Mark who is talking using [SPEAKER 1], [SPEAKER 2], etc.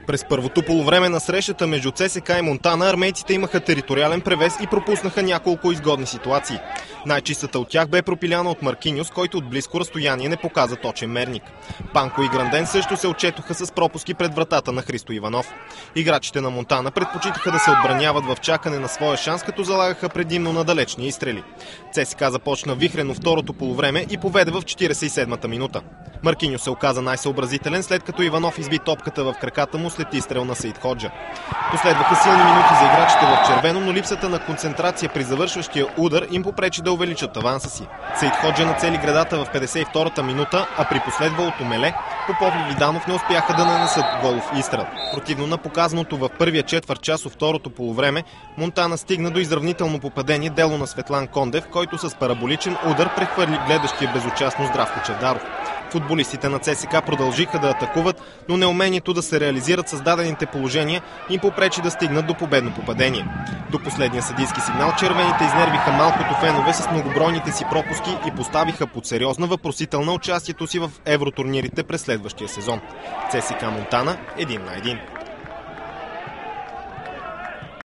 [SPEAKER 1] През първото полувреме на срещата между ЦСКА и Монтана армейците имаха териториален превес и пропуснаха няколко изгодни ситуации. Най-чистата от тях бе пропиляна от Маркиньос, който от близко разстояние не показа точен мерник. Панко и Гранден също се отчетоха с пропуски пред вратата на Христо Иванов. Играчите на Монтана предпочитаха да се отбраняват в чакане на своя шанс, като залагаха предимно на далечни изстрели. ЦСКА започна вихрено второто полувреме и поведе в 47-та минута. Маркиньос се оказа най-съобразителен, след като Иванов изби топката в краката му след изстрел на Саид Ходжа. Последваха силни минути за играчите в червено, но липсата на концентрация при завършващия удар им попречи да увеличат аванса си. Саид Ходжа нацели гредата в 52-та минута, а при последвалото меле Попов и Виданов не успяха да нанесат голов изстрел. Противно на показаното в първия четвърт час от второто полувреме, Монтана стигна до изравнително попадение, дело на Светлан Кондев, който с параболичен удар прехвърли гледащия безучастно Здравко Чавдаров. Футболистите на ЦСКА продължиха да атакуват, но неумението да се реализират създадените положения им попречи да стигнат до победно попадение. До последния съдийски сигнал червените изнервиха малкото фенове с многобройните си пропуски и поставиха под сериозна въпросителна участието си в евротурнирите през следващия сезон. ЦСКА Монтана 1-1.